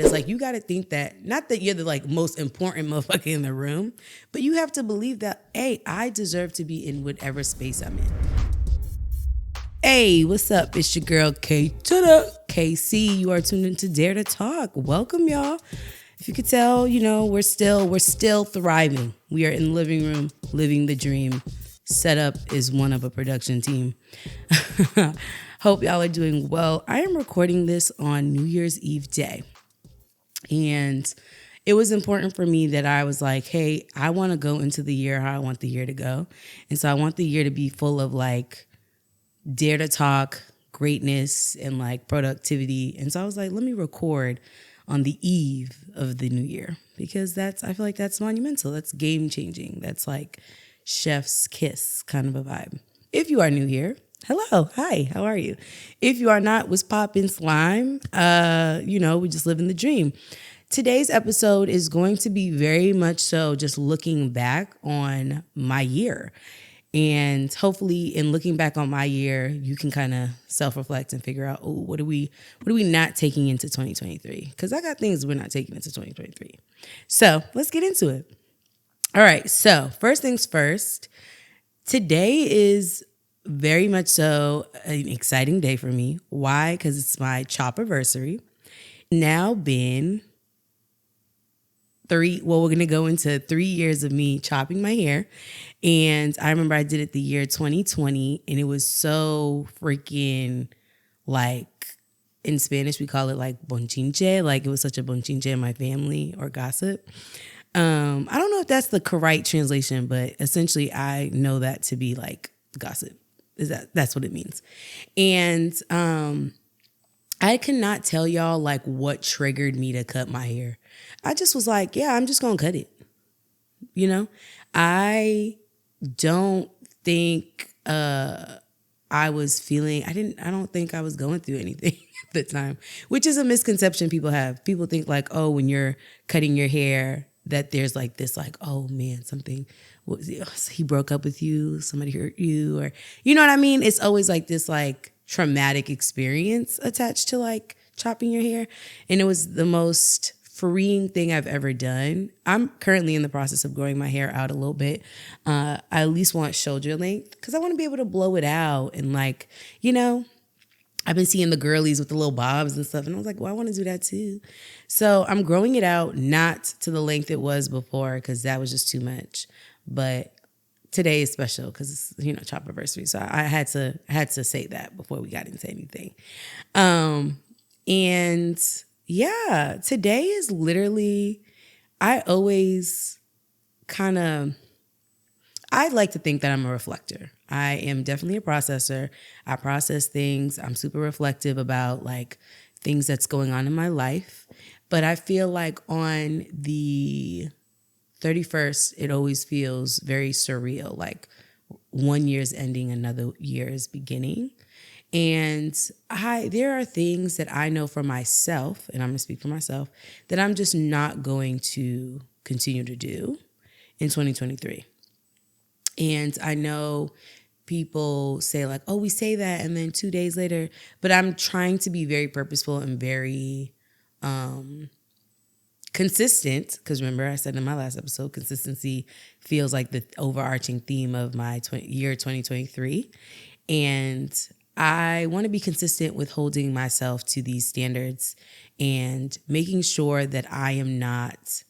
It's like, you got to think that, not that you're the like most important motherfucker in the room, but you have to believe that, hey, I deserve to be in whatever space I'm in. Hey, what's up? It's your girl K to the KC. You are tuned into Dare to Talk. Welcome, y'all. If you could tell, we're still thriving. We are in the living room, living the dream. Setup is one of a production team. Hope y'all are doing well. I am recording this on New Year's Eve day. And it was important for me that I was like, hey, I want to go into the year how I want the year to go. And so I want the year to be full of like dare to talk, greatness, and like productivity. And so I was like, let me record on the eve of the new year, because I feel like that's monumental. That's game changing. That's like chef's kiss kind of a vibe. If you are new here, hello, hi, how are you? If you are not, what's poppin' slime? We just live in the dream. Today's episode is going to be very much so just looking back on my year. And hopefully in looking back on my year, you can kind of self-reflect and figure out, what are we not taking into 2023? Because I got things we're not taking into 2023. So let's get into it. All right, so first things first, today is very much so an exciting day for me. Why? Because it's my chop-anniversary. Now been we're going to go into 3 years of me chopping my hair. And I remember I did it the year 2020, and it was so freaking, like, in Spanish, we call it like bonchinche. Like, it was such a bonchinche in my family, or gossip. I don't know if that's the correct translation, but essentially I know that to be like gossip. That's what it means. And I cannot tell y'all like what triggered me to cut my hair. I just was like, yeah, I'm just going to cut it. I don't think I was feeling, I don't think I was going through anything at the time, which is a misconception people have. People think like, oh, when you're cutting your hair, that there's like this like, oh man, he broke up with you, somebody hurt you, or you know what I mean? It's always like this like traumatic experience attached to like chopping your hair. And it was the most freeing thing I've ever done. I'm currently in the process of growing my hair out a little bit. I at least want shoulder length because I want to be able to blow it out. And like, I've been seeing the girlies with the little bobs and stuff. And I was like, well, I want to do that too. So I'm growing it out, not to the length it was before, because that was just too much. But today is special because it's, chop anniversary. So I had to say that before we got into anything. And yeah, today is literally, I like to think that I'm a reflector. I am definitely a processor. I process things. I'm super reflective about like things that's going on in my life. But I feel like on the 31st, it always feels very surreal. Like one year's ending, another year is beginning. And there are things that I know for myself, and I'm going to speak for myself, that I'm just not going to continue to do in 2023. And I know people say like, oh, we say that, and then 2 days later, but I'm trying to be very purposeful and very consistent, because remember I said in my last episode, consistency feels like the overarching theme of my year 2023. And I want to be consistent with holding myself to these standards and making sure that I am not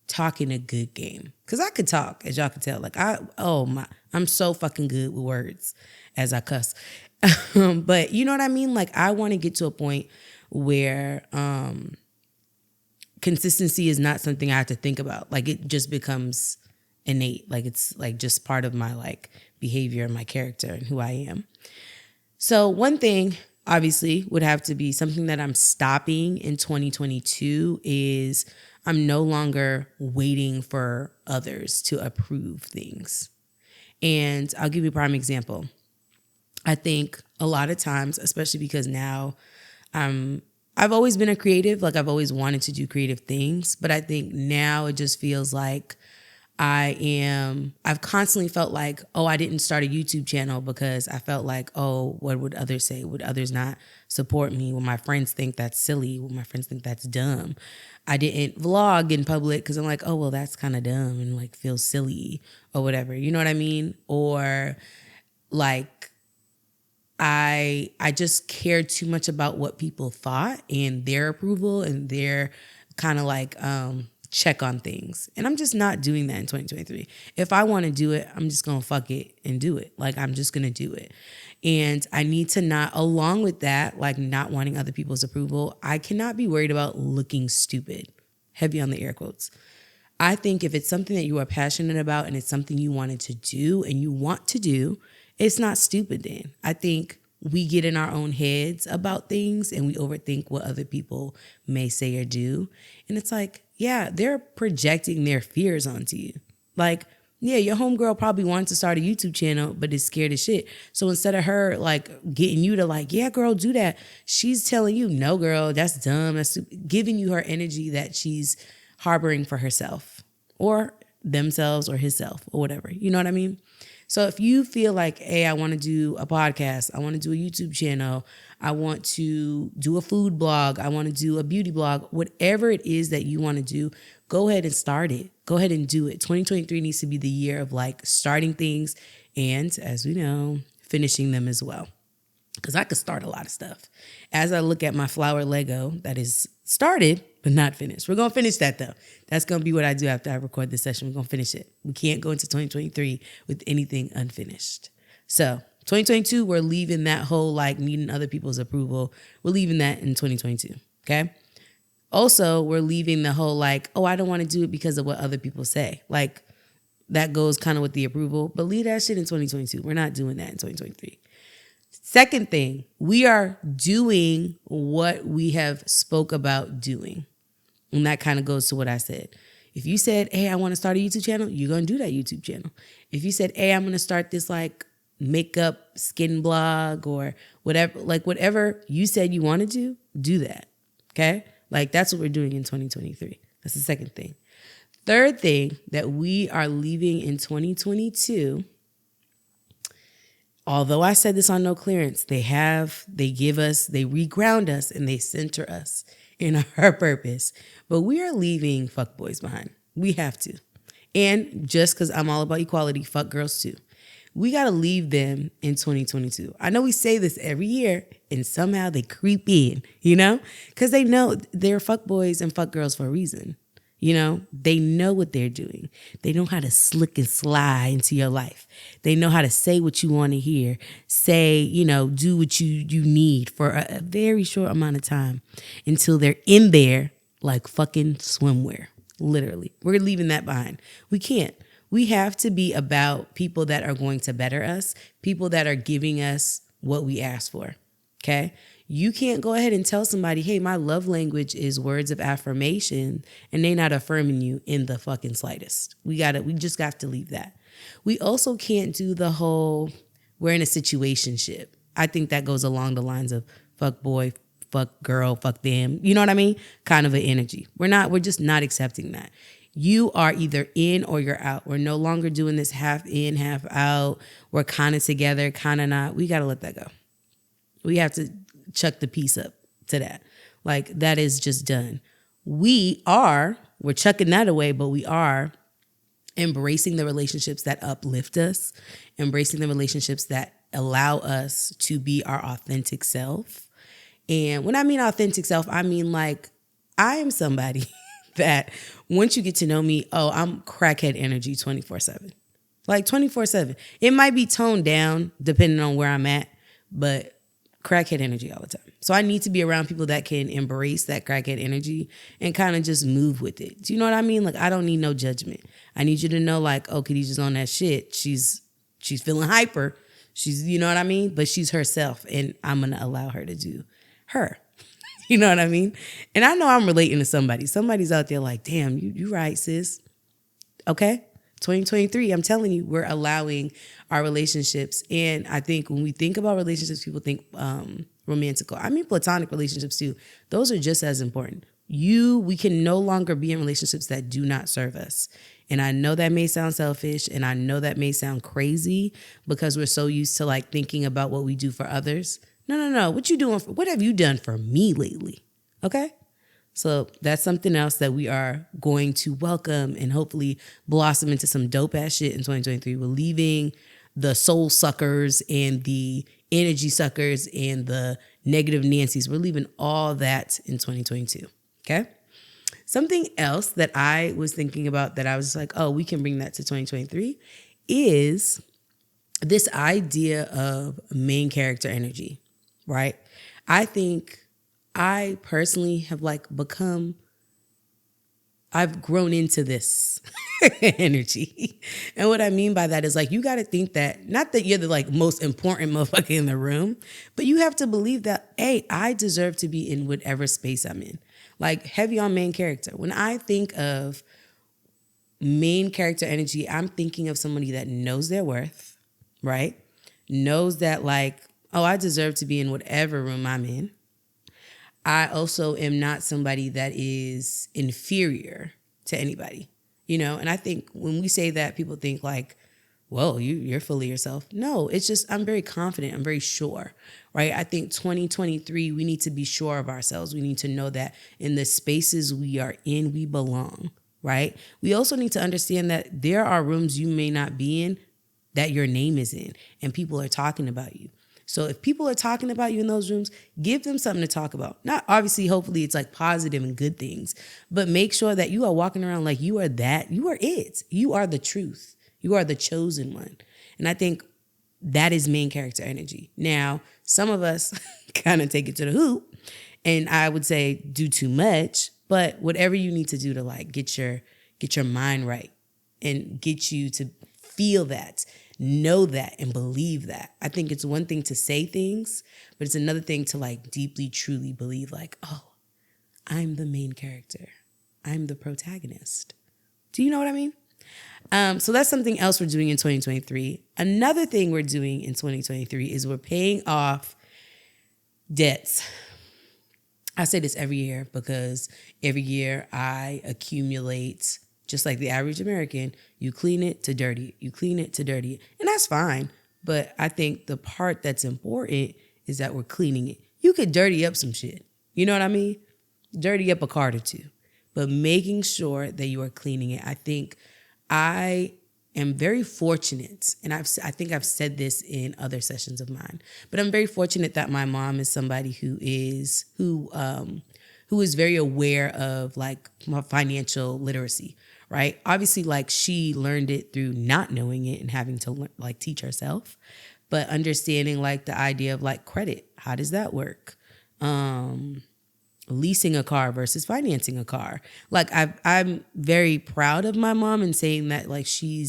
talking a good game. Because I could talk, as y'all can tell. Like, I'm so fucking good with words as I cuss. But you know what I mean? Like, I want to get to a point where consistency is not something I have to think about. Like, it just becomes innate. Like, it's like just part of my like behavior and my character and who I am. So one thing, obviously, would have to be something that I'm stopping in 2022 is I'm no longer waiting for others to approve things. And I'll give you a prime example. I think a lot of times, especially because now I've always been a creative, like I've always wanted to do creative things, but I think now it just feels like I've constantly felt like, oh, I didn't start a YouTube channel because I felt like, oh, what would others say? Would others not support me? Will my friends think that's silly? Will my friends think that's dumb? I didn't vlog in public because I'm like, oh, well, that's kind of dumb and like feels silly or whatever. You know what I mean? Or like, I just cared too much about what people thought and their approval and their kind of like check on things. And I'm just not doing that in 2023. If I want to do it, I'm just going to fuck it and do it. Like, I'm just going to do it. And I need to not, along with that, like not wanting other people's approval, I cannot be worried about looking stupid. Heavy on the air quotes. I think if it's something that you are passionate about and it's something you wanted to do and you want to do, it's not stupid then. I think we get in our own heads about things and we overthink what other people may say or do. And it's like, yeah, they're projecting their fears onto you. Like, yeah, your homegirl probably wanted to start a YouTube channel, but is scared as shit. So instead of her like getting you to like, yeah, girl, do that, she's telling you, no, girl, that's dumb. That's stupid. Giving you her energy that she's harboring for herself or themselves or himself or whatever. You know what I mean? So if you feel like, hey, I want to do a podcast, I want to do a YouTube channel, I want to do a food blog, I want to do a beauty blog, whatever it is that you want to do, go ahead and start it. Go ahead and do it. 2023 needs to be the year of like starting things and, as we know, finishing them as well. Because I could start a lot of stuff. As I look at my flower Lego that is started but not finished. We're going to finish that though. That's going to be what I do after I record this session. We're going to finish it. We can't go into 2023 with anything unfinished. So 2022, we're leaving that whole like needing other people's approval. We're leaving that in 2022, okay? Also, we're leaving the whole like, oh, I don't want to do it because of what other people say. Like that goes kind of with the approval, but leave that shit in 2022. We're not doing that in 2023. Second thing, we are doing what we have spoke about doing. And that kind of goes to what I said. If you said, hey, I want to start a YouTube channel, you're going to do that YouTube channel. If you said, hey, I'm going to start this like makeup skin blog or whatever, like whatever you said you wanted to, do that. Okay? Like that's what we're doing in 2023. That's the second thing. Third thing that we are leaving in 2022, although I said this on No Clearance, they reground us and they center us in our purpose. But we are leaving fuckboys behind. We have to. And just because I'm all about equality, fuck girls too. We got to leave them in 2022. I know we say this every year and somehow they creep in, you know? Because they know they're fuckboys and fuck girls for a reason. You know, they know what they're doing. They know how to slick and slide into your life. They know how to say what you want to hear. Say, you know, do what you need for a very short amount of time until they're in there like fucking swimwear. Literally. We're leaving that behind. We can't. We have to be about people that are going to better us, people that are giving us what we ask for. Okay? You can't go ahead and tell somebody, hey, my love language is words of affirmation, and they not affirming you in the fucking slightest. We just got to leave that. We also can't do the whole, we're in a situationship. I think that goes along the lines of fuck boy, fuck girl, fuck them. You know what I mean? Kind of an energy. We're just not accepting that. You are either in or you're out. We're no longer doing this half in, half out. We're kind of together, kind of not. We got to let that go. We have to chuck the piece up to that. Like that is just done. We're chucking that away, but we are embracing the relationships that uplift us, embracing the relationships that allow us to be our authentic self. And when I mean authentic self, I mean like I am somebody that once you get to know me, oh, I'm crackhead energy 24/7. Like 24/7. It might be toned down depending on where I'm at, but crackhead energy all the time. So I need to be around people that can embrace that crackhead energy and kind of just move with it. Do you know what I mean? Like I don't need no judgment. I need you to know like, oh, Khadijah's on that shit. She's feeling hyper. She's, you know what I mean? But she's herself and I'm going to allow her to do her. You know what I mean? And I know I'm relating to somebody. Somebody's out there like, damn, you right, sis. Okay? 2023, I'm telling you, we're allowing our relationships. And I think when we think about relationships, people think romantical. I mean, platonic relationships too. Those are just as important. We can no longer be in relationships that do not serve us. And I know that may sound selfish, and I know that may sound crazy because we're so used to like thinking about what we do for others. No. What have you done for me lately? Okay? So that's something else that we are going to welcome and hopefully blossom into some dope ass shit in 2023. We're leaving the soul suckers and the energy suckers and the negative Nancy's. We're leaving all that in 2022. Okay? Something else that I was thinking about that I was like, oh, we can bring that to 2023 is this idea of main character energy, right? I think I personally have I've grown into this energy. And what I mean by that is like, you got to think that, not that you're the like most important motherfucker in the room, but you have to believe that, hey, I deserve to be in whatever space I'm in. Like heavy on main character. When I think of main character energy, I'm thinking of somebody that knows their worth, right? Knows that like, oh, I deserve to be in whatever room I'm in. I also am not somebody that is inferior to anybody, And I think when we say that, people think like, whoa, you're fully yourself. No, it's just I'm very confident. I'm very sure, right? I think 2023, we need to be sure of ourselves. We need to know that in the spaces we are in, we belong, right? We also need to understand that there are rooms you may not be in that your name is in and people are talking about you. So if people are talking about you in those rooms, give them something to talk about. Not obviously, hopefully it's like positive and good things, but make sure that you are walking around like you are that. You are it. You are the truth. You are the chosen one. And I think that is main character energy. Now, some of us kind of take it to the hoop and I would say do too much, but whatever you need to do to like get your mind right and get you to feel that, know that, and believe that. I think it's one thing to say things, but it's another thing to like deeply, truly believe like, oh, I'm the main character. I'm the protagonist. Do you know what I mean? So that's something else we're doing in 2023. Another thing we're doing in 2023 is we're paying off debts. I say this every year because every year I accumulate, just like the average American, you clean it to dirty it. You clean it to dirty it. And that's fine. But I think the part that's important is that we're cleaning it. You could dirty up some shit. You know what I mean? Dirty up a card or two. But making sure that you are cleaning it. I think I am very fortunate, and I think I've said this in other sessions of mine, but I'm very fortunate that my mom is somebody who is very aware of like my financial literacy, right? Obviously, like she learned it through not knowing it and having to like teach herself, but understanding like the idea of like credit. How does that work? Leasing a car versus financing a car. Like I'm very proud of my mom in saying that like she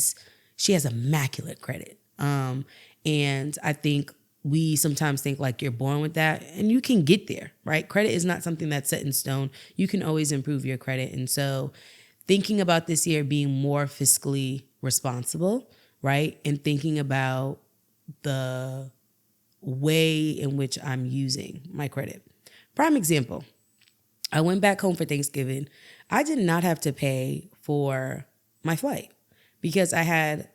has immaculate credit. And I think we sometimes think like you're born with that and you can get there, right? Credit is not something that's set in stone. You can always improve your credit. And so thinking about this year being more fiscally responsible, right? And thinking about the way in which I'm using my credit. Prime example. I went back home for Thanksgiving. I did not have to pay for my flight because I had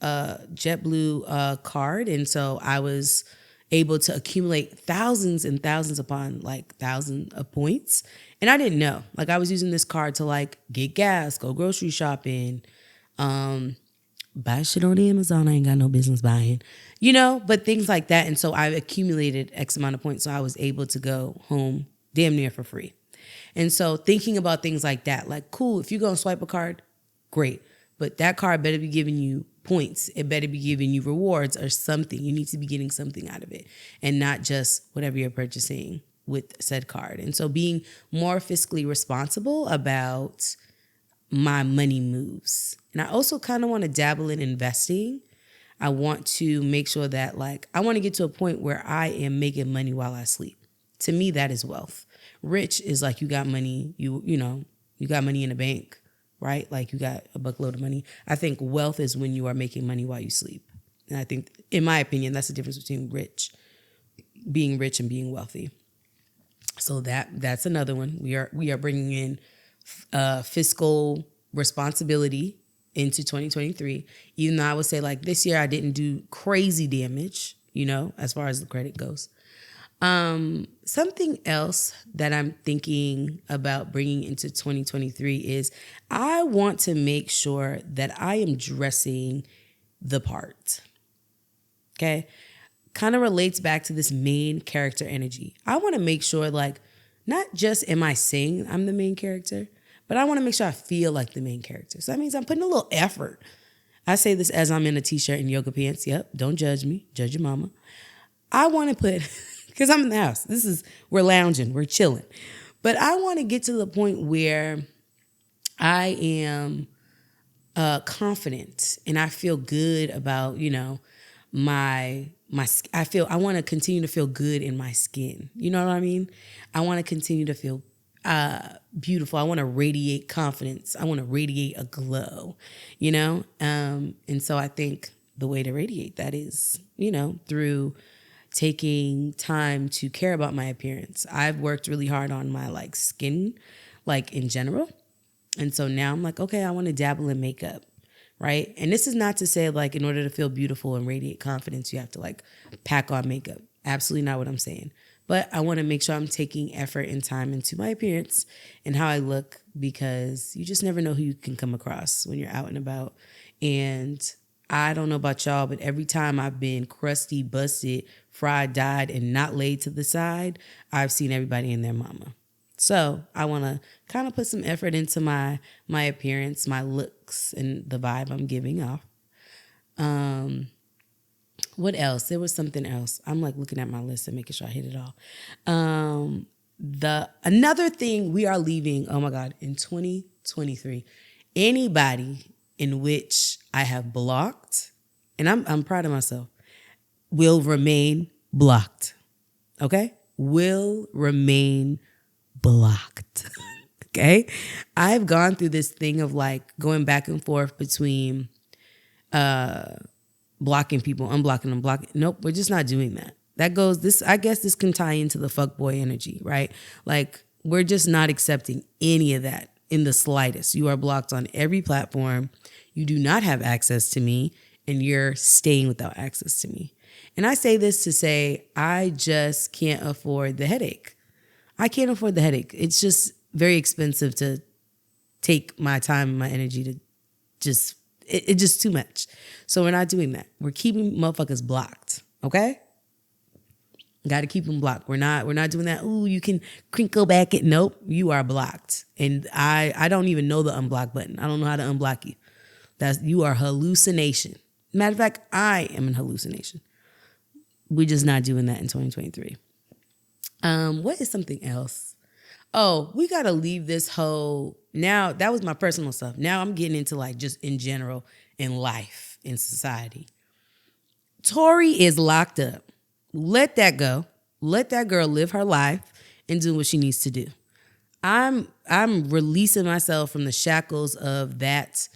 a JetBlue card. And so I was able to accumulate thousands and thousands upon like thousands of points. And I didn't know. Like I was using this card to like get gas, go grocery shopping, buy shit on Amazon I ain't got no business buying, but things like that. And so I accumulated X amount of points. So I was able to go home damn near for free. And so thinking about things like that, like, cool, if you're going to swipe a card, great. But that card better be giving you points. It better be giving you rewards or something. You need to be getting something out of it and not just whatever you're purchasing with said card. And so being more fiscally responsible about my money moves. And I also kind of want to dabble in investing. I want to make sure that like, I want to get to a point where I am making money while I sleep. To me, that is wealth. Rich is like you got money, you got money in the bank, right? Like you got a buckload of money. I think wealth is when you are making money while you sleep. And I think, in my opinion, that's the difference between being rich and being wealthy. So that's another one. We are bringing in fiscal responsibility into 2023. Even though I would say like this year I didn't do crazy damage, as far as the credit goes. Something else that I'm thinking about bringing into 2023 is I want to make sure that I am dressing the part. Okay. Kind of relates back to this main character energy. I want to make sure, like, not just am I saying I'm the main character, but I want to make sure I feel like the main character. So that means I'm putting a little effort. I say this as I'm in a t-shirt and yoga pants. Yep. Don't judge me. Judge your mama. I want to put, because I'm in the house. We're lounging. We're chilling. But I want to get to the point where I am confident and I feel good about, I want to continue to feel good in my skin. You know what I mean? I want to continue to feel beautiful. I want to radiate confidence. I want to radiate a glow, and so I think the way to radiate that is, through taking time to care about my appearance. I've worked really hard on my skin, in general. And so now I'm like, okay, I want to dabble in makeup. Right. And this is not to say in order to feel beautiful and radiate confidence, you have to pack on makeup. Absolutely not what I'm saying. But I want to make sure I'm taking effort and time into my appearance and how I look, because you just never know who you can come across when you're out and about. And I don't know about y'all, but every time I've been crusty, busted, fried, dyed, and not laid to the side, I've seen everybody and their mama. So I want to kind of put some effort into my appearance, my looks, and the vibe I'm giving off. What else? There was something else. I'm looking at my list and making sure I hit it all. Another thing we are leaving, oh my God, in 2023, anybody in which I have blocked, and I'm proud of myself, will remain blocked. Okay? Will remain blocked. Okay? I've gone through this thing of going back and forth between blocking people, unblocking them, blocking. Nope, we're just not doing that. I guess this can tie into the fuckboy energy, right? We're just not accepting any of that in the slightest. You are blocked on every platform. You do not have access to me, and you're staying without access to me. And I say this to say, I just can't afford the headache. I can't afford the headache. It's just very expensive to take my time and my energy to it's just too much. So we're not doing that. We're keeping motherfuckers blocked. Okay? Got to keep them blocked. We're not doing that. Ooh, you can crinkle back it. Nope, you are blocked. And I don't even know the unblock button. I don't know how to unblock you. You are hallucination. Matter of fact, I am an hallucination. We're just not doing that in 2023. What is something else? Oh, we got to leave this whole, now that was my personal stuff. Now I'm getting into just in general in life, in society. Tory is locked up. Let that go. Let that girl live her life and do what she needs to do. I'm releasing myself from the shackles of that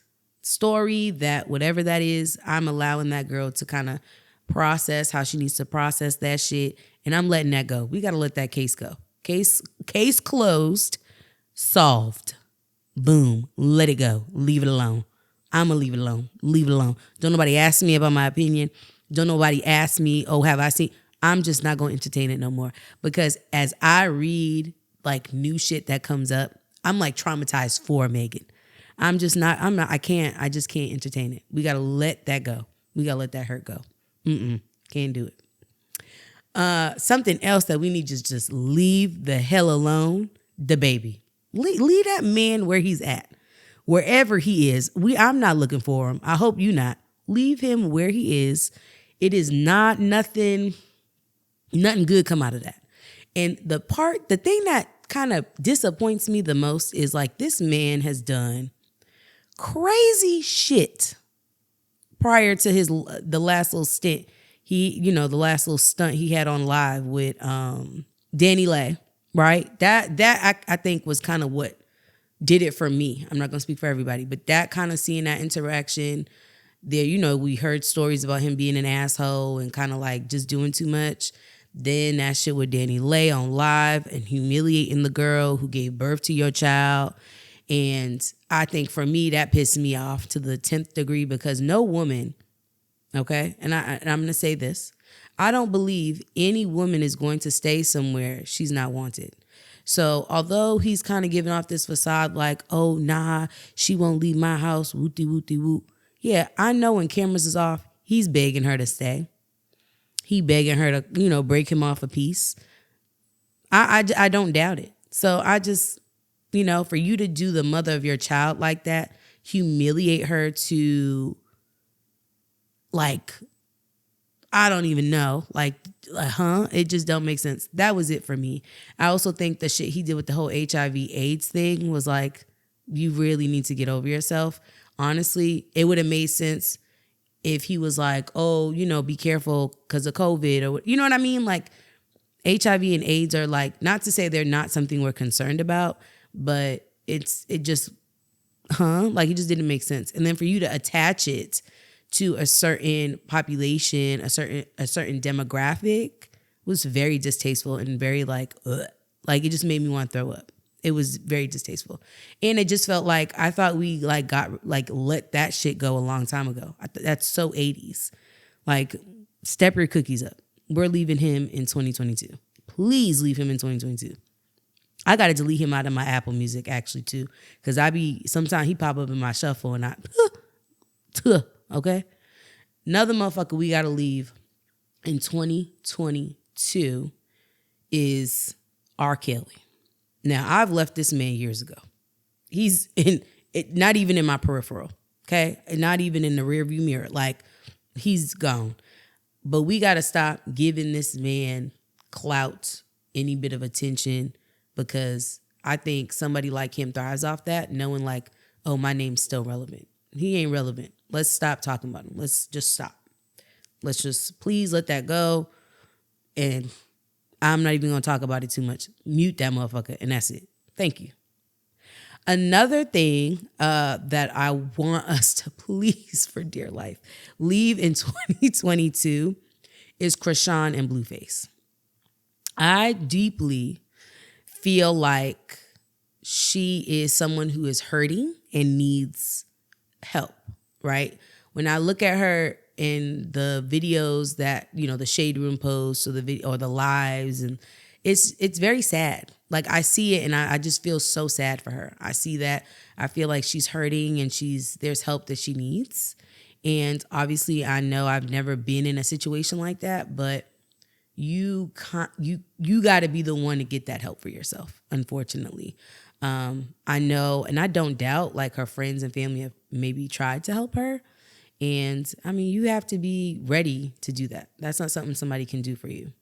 story, that whatever that is. I'm allowing that girl to kind of process how she needs to process that shit, and I'm letting that go. We got to let that case go. Case closed, solved. Boom. Let it go. Leave it alone. I'm going to leave it alone. Leave it alone. Don't nobody ask me about my opinion. Don't nobody ask me, oh, have I seen? I'm just not going to entertain it no more, because as I read new shit that comes up, I'm traumatized for Megan. I just can't entertain it. We got to let that go. We got to let that hurt go. Can't do it. Something else that we need to just leave the hell alone, the baby. Leave that man where he's at. Wherever he is. I'm not looking for him. I hope you not. Leave him where he is. It is not nothing good come out of that. And the thing that kind of disappoints me the most is this man has done crazy shit prior to the last little stint. The last little stunt he had on live with Danny Lay, right? That I think was kind of what did it for me. I'm not going to speak for everybody, but that kind of seeing that interaction there, we heard stories about him being an asshole and kind of just doing too much. Then that shit with Danny Lay on live and humiliating the girl who gave birth to your child. And I think for me, that pissed me off to the 10th degree because no woman, okay, and I'm going to say this, I don't believe any woman is going to stay somewhere she's not wanted. So although he's kind of giving off this facade like, oh, nah, she won't leave my house, wooty, wooty, woo. Yeah, I know when cameras is off, he's begging her to stay. He begging her to, break him off a piece. I don't doubt it. So I just, for you to do the mother of your child like that, humiliate her to, like, I don't even know, it just don't make sense. That was it for me. I also think the shit he did with the whole HIV AIDS thing was like, you really need to get over yourself. Honestly, it would have made sense if he was like, oh, be careful because of COVID or, you know what I mean? Like HIV and AIDS are like, not to say they're not something we're concerned about, but it just, like it just didn't make sense. And then for you to attach it to a certain population, a certain demographic was very distasteful and very like, ugh. Like it just made me want to throw up. It was very distasteful. And it just felt like, I thought we let that shit go a long time ago. That's so 80s. Like, step your cookies up. We're leaving him in 2022. Please leave him in 2022. I got to delete him out of my Apple Music actually too. Cause sometimes he pop up in my shuffle and okay? Another motherfucker we got to leave in 2022 is R. Kelly. Now, I've left this man years ago. He's not even in my peripheral, okay? Not even in the rearview mirror. Like, he's gone. But we got to stop giving this man clout, any bit of attention, because I think somebody like him thrives off that, knowing like, oh, my name's still relevant. He ain't relevant. Let's stop talking about him. Let's just stop. Let's just please let that go. And I'm not even going to talk about it too much. Mute that motherfucker, and that's it. Thank you. Another thing that I want us to please, for dear life, leave in 2022 is Chrisean and Blueface. I deeply feel like she is someone who is hurting and needs help, right? When I look at her in the videos that, the Shade Room posts or the lives, and it's very sad. Like I see it and I just feel so sad for her. I see that. I feel like she's hurting and there's help that she needs. And obviously I know I've never been in a situation like that, but you got to be the one to get that help for yourself, unfortunately. I know, and I don't doubt like her friends and family have maybe tried to help her. And I mean, you have to be ready to do that. That's not something somebody can do for you.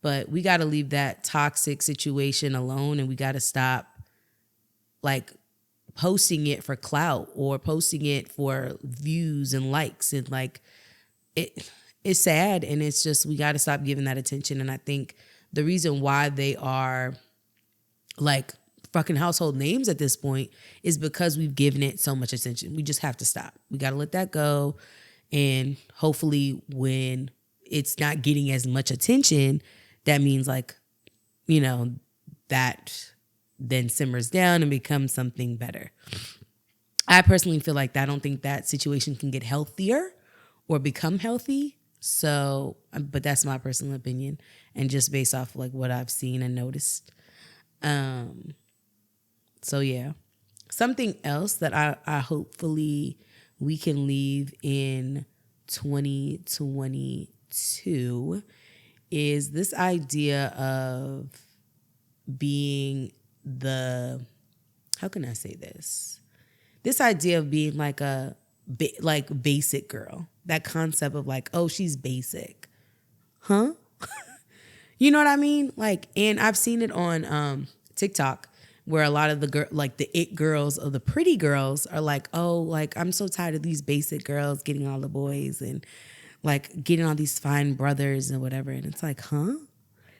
But we got to leave that toxic situation alone, and we got to stop like posting it for clout or posting it for views and likes. And like it's sad, and it's just, we got to stop giving that attention. And I think the reason why they are like fucking household names at this point is because we've given it so much attention. We just have to stop. We got to let that go. And hopefully when it's not getting as much attention, that means like, that then simmers down and becomes something better. I personally feel like I don't think that situation can get healthier or become healthy. So, but that's my personal opinion and just based off like what I've seen and noticed. So yeah, something else that I hopefully we can leave in 2022 is this idea of being how can I say this? This idea of being like a basic girl. That concept of like, oh, she's basic. Huh? You know what I mean? Like, and I've seen it on TikTok where a lot of the it girls or the pretty girls are like, oh, like I'm so tired of these basic girls getting all the boys and like getting all these fine brothers and whatever. And it's like, huh?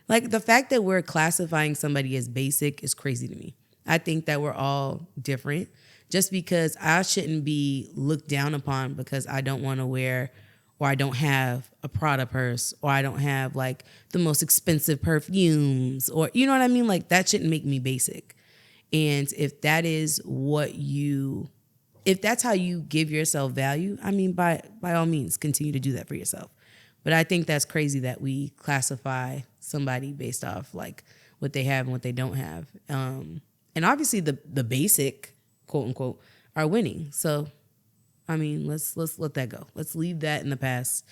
Like the fact that we're classifying somebody as basic is crazy to me. I think that we're all different. Just because I shouldn't be looked down upon because I don't want to wear or I don't have a Prada purse, or I don't have like the most expensive perfumes, or you know what I mean? Like that shouldn't make me basic. And if that is if that's how you give yourself value, I mean, by all means, continue to do that for yourself. But I think that's crazy that we classify somebody based off like what they have and what they don't have. And obviously the basic, quote unquote, are winning. So, I mean, let's let that go. Let's leave that in the past.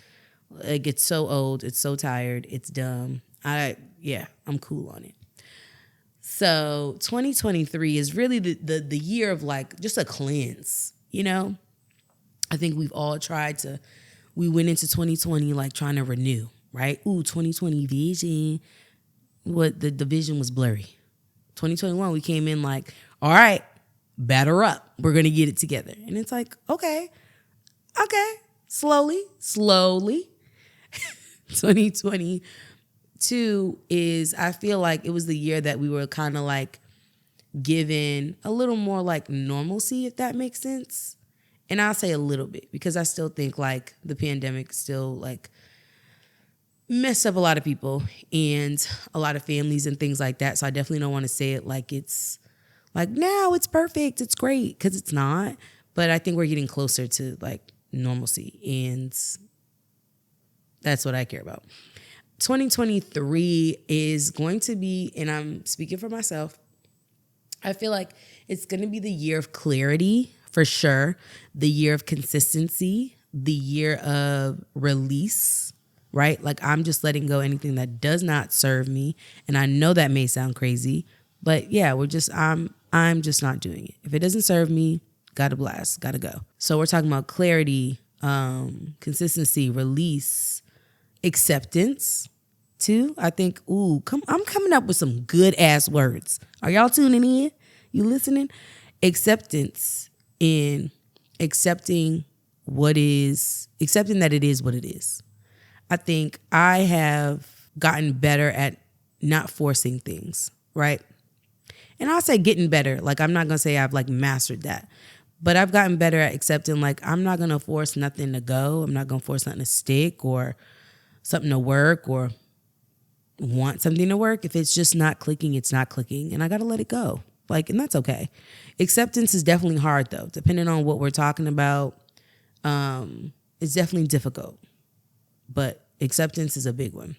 It gets so old. It's so tired. It's dumb. I'm cool on it. So 2023 is really the year of like just a cleanse, you know? I think we've all we went into 2020 like trying to renew, right? 2020 vision. The vision was blurry. 2021, we came in like, all right, batter up. We're going to get it together. And it's like, okay, slowly. 2022 is, I feel like it was the year that we were kind of like given a little more like normalcy, if that makes sense. And I'll say a little bit because I still think like the pandemic still like messed up a lot of people and a lot of families and things like that. So I definitely don't want to say it like it's like now it's perfect, it's great, because it's not. But I think we're getting closer to like normalcy, and that's what I care about. 2023 is going to be, and I'm speaking for myself, I feel like it's going to be the year of clarity for sure, the year of consistency, the year of release, right? Like I'm just letting go anything that does not serve me. And I know that may sound crazy, but yeah, I'm just not doing it. If it doesn't serve me, gotta blast, gotta go. So we're talking about clarity, consistency, release, acceptance too. I think, I'm coming up with some good ass words. Are y'all tuning in? You listening? Acceptance in accepting that it is what it is. I think I have gotten better at not forcing things, right? And I'll say getting better. Like, I'm not going to say I've like mastered that, but I've gotten better at accepting, like, I'm not going to force nothing to go. I'm not going to force something to stick or something to work or want something to work. If it's just not clicking, it's not clicking. And I got to let it go. Like, and that's okay. Acceptance is definitely hard though. Depending on what we're talking about, it's definitely difficult, but acceptance is a big one.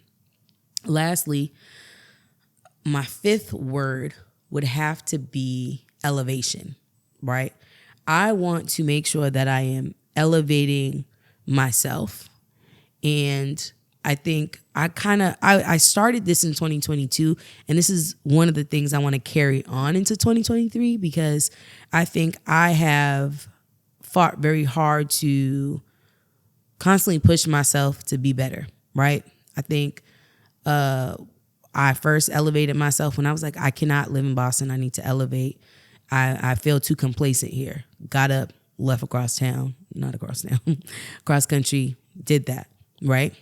Lastly, my fifth word would have to be elevation, right? I want to make sure that I am elevating myself. And I think I started this in 2022, and this is one of the things I want to carry on into 2023, because I think I have fought very hard to constantly push myself to be better, right? I think I first elevated myself when I was like, I cannot live in Boston. I need to elevate. I feel too complacent here. Got up, left across town, not across town, cross country, did that, right?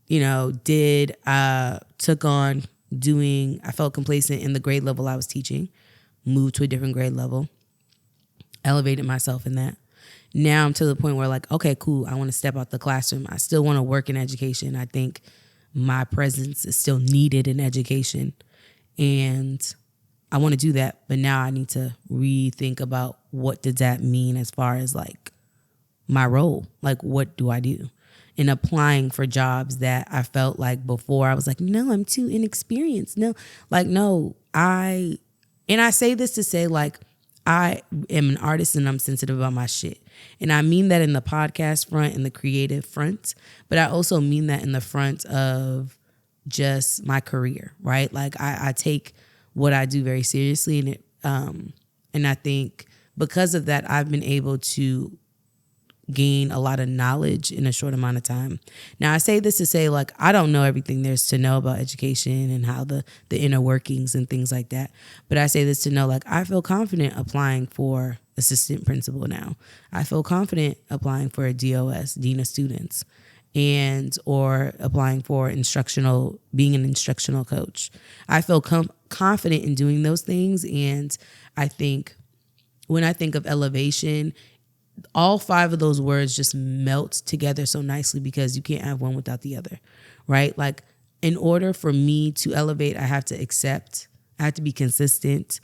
You know, took on doing, I felt complacent in the grade level I was teaching, moved to a different grade level, elevated myself in that. Now I'm to the point where like, okay, cool, I want to step out the classroom. I still want to work in education. I think my presence is still needed in education, and I want to do that. But now I need to rethink about what does that mean as far as like my role. Like, what do I do? In applying for jobs that I felt like before I was like, no, I'm too inexperienced. No, I say this to say like, I am an artist and I'm sensitive about my shit. And I mean that in the podcast front and the creative front, but I also mean that in the front of just my career, right? Like I take what I do very seriously, and I think because of that, I've been able to gain a lot of knowledge in a short amount of time. Now, I say this to say, like, I don't know everything there's to know about education and how the inner workings and things like that. But I say this to know, like, I feel confident applying for assistant principal now. I feel confident applying for a DOS, Dean of Students, or applying for being an instructional coach. I feel confident in doing those things. And I think when I think of elevation, all 5 of those words just melt together so nicely because you can't have one without the other, right? Like, in order for me to elevate, I have to accept, I have to be consistent,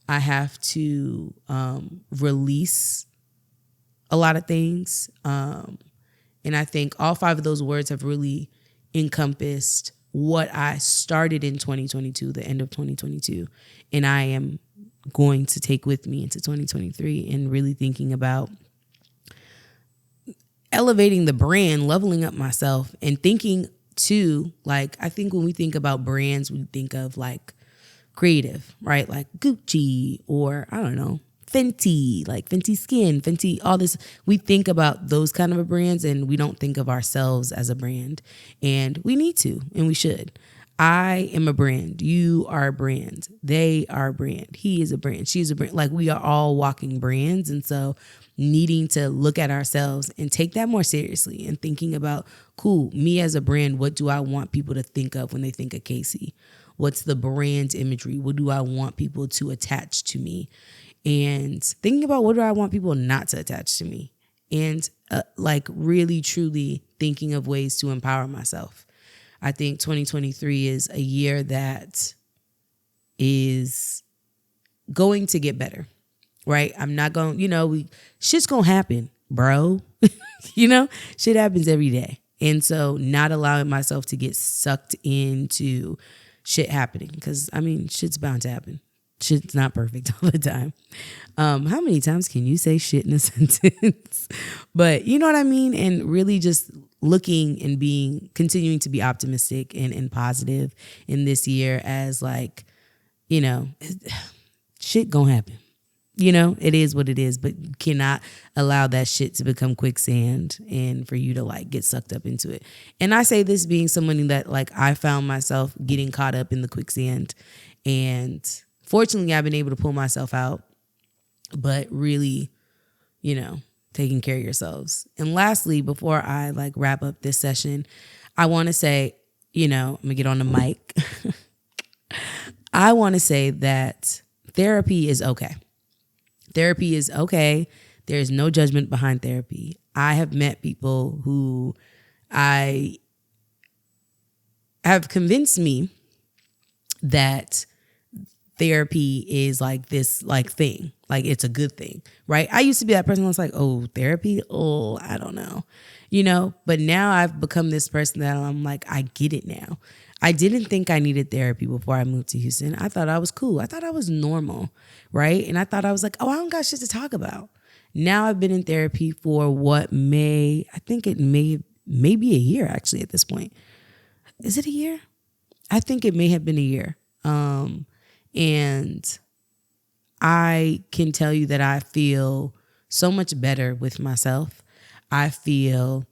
I have to release a lot of things. And I think all 5 of those words have really encompassed what I started in 2022, the end of 2022. And I am going to take with me into 2023 and really thinking about elevating the brand, leveling up myself, and thinking too, like, I think when we think about brands, we think of like creative, right? Like Gucci or I don't know, Fenty, like Fenty Skin, Fenty, all this. We think about those kind of brands and we don't think of ourselves as a brand. And we need to, and we should. I am a brand. You are a brand. They are a brand. He is a brand. She's a brand. Like, we are all walking brands. And so needing to look at ourselves and take that more seriously and thinking about, cool, me as a brand, what do I want people to think of when they think of Casey? What's the brand imagery? What do I want people to attach to me? And thinking about what do I want people not to attach to me? And like really, truly thinking of ways to empower myself. I think 2023 is a year that is going to get better, right? I'm not going, shit's going to happen, bro. Shit happens every day. And so not allowing myself to get sucked into shit happening, because shit's bound to happen. Shit's not perfect all the time. How many times can you say shit in a sentence? But you know what I mean? And really just looking and continuing to be optimistic and positive in this year as like, shit gonna happen. It is what it is, but you cannot allow that shit to become quicksand and for you to like get sucked up into it. And I say this being someone that like I found myself getting caught up in the quicksand, and fortunately I've been able to pull myself out, but really, taking care of yourselves. And lastly, before I like wrap up this session, I want to say, I'm gonna get on the mic. I want to say that therapy is okay. Therapy is okay. There's no judgment behind therapy. I have met people who I have convinced me that therapy is like this like thing, like it's a good thing, right? I used to be that person that's like, oh, therapy? Oh, I don't know, but now I've become this person that I'm like, I get it now. I didn't think I needed therapy before I moved to Houston. I thought I was cool. I thought I was normal, right? And I thought I was like, oh, I don't got shit to talk about. Now I've been in therapy for may be a year actually at this point. Is it a year? I think it may have been a year. And I can tell you that I feel so much better with myself. I feel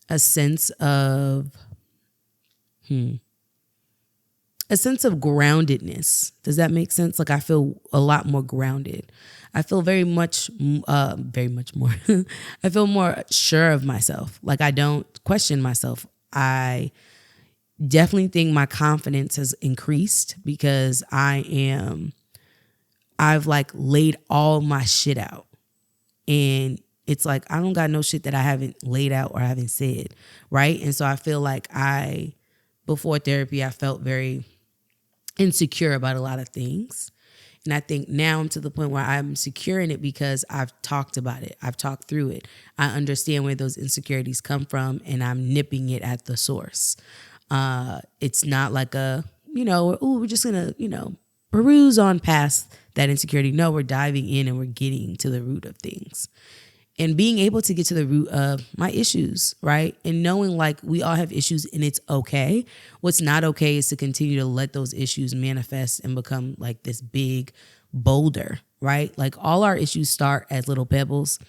a sense of groundedness. Does that make sense? Like, I feel a lot more grounded. I feel very much more. I feel more sure of myself. Like, I don't question myself. I definitely think my confidence has increased because I've like laid all my shit out. And it's like, I don't got no shit that I haven't laid out or haven't said. Right. And so I feel like before therapy, I felt very insecure about a lot of things. And I think now I'm to the point where I'm secure in it because I've talked about it. I've talked through it. I understand where those insecurities come from and I'm nipping it at the source. It's not like we're just going to, peruse on past that insecurity. No, we're diving in and we're getting to the root of things. And being able to get to the root of my issues, right? And knowing like we all have issues and it's okay. What's not okay is to continue to let those issues manifest and become like this big boulder, right? Like all our issues start as little pebbles.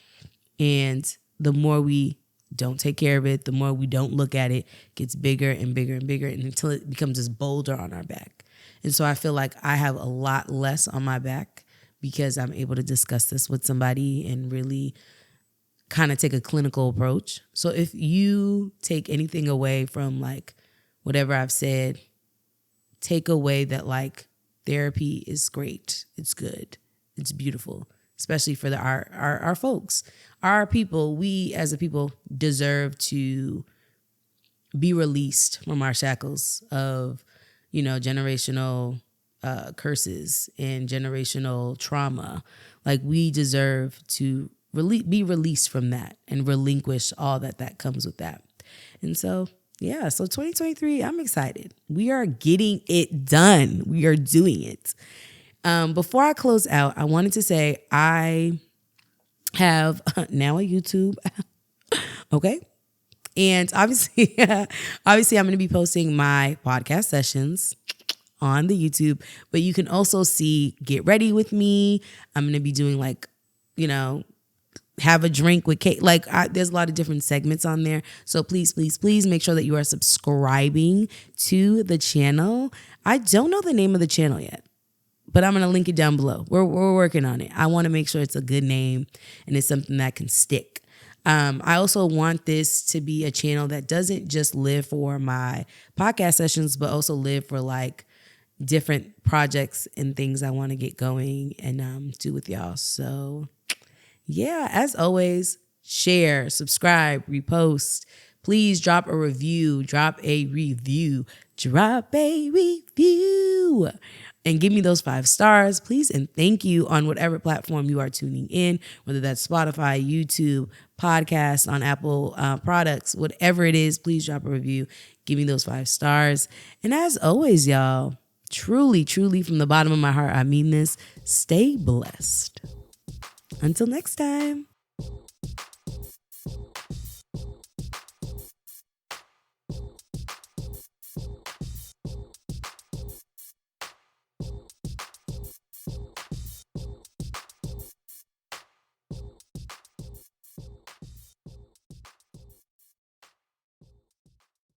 And the more we don't take care of it, the more we don't look at it, it gets bigger and bigger and bigger and until it becomes this boulder on our back. And so I feel like I have a lot less on my back because I'm able to discuss this with somebody and really kind of take a clinical approach. So if you take anything away from like whatever I've said, take away that like therapy is great. It's good. It's beautiful. especially for our folks, our people. We as a people deserve to be released from our shackles of, generational curses and generational trauma. Like, we deserve to be released from that and relinquish all that comes with that. And so, yeah, so 2023, I'm excited. We are getting it done. We are doing it. Before I close out, I wanted to say I have now a YouTube. Okay. And obviously, I'm going to be posting my podcast sessions on the YouTube, but you can also see Get Ready with Me. I'm going to be doing have a drink with Kate. There's a lot of different segments on there. So please, please, please make sure that you are subscribing to the channel. I don't know the name of the channel yet, but I'm going to link it down below. We're working on it. I want to make sure it's a good name and it's something that can stick. I also want this to be a channel that doesn't just live for my podcast sessions, but also live for different projects and things I want to get going and do with y'all. So yeah, as always, share, subscribe, repost. Please drop a review, and give me those 5 stars, please. And thank you on whatever platform you are tuning in, whether that's Spotify, YouTube, podcast, on Apple products, whatever it is, please drop a review. Give me those 5 stars. And as always, y'all, truly, truly from the bottom of my heart, I mean this, stay blessed. Until next time.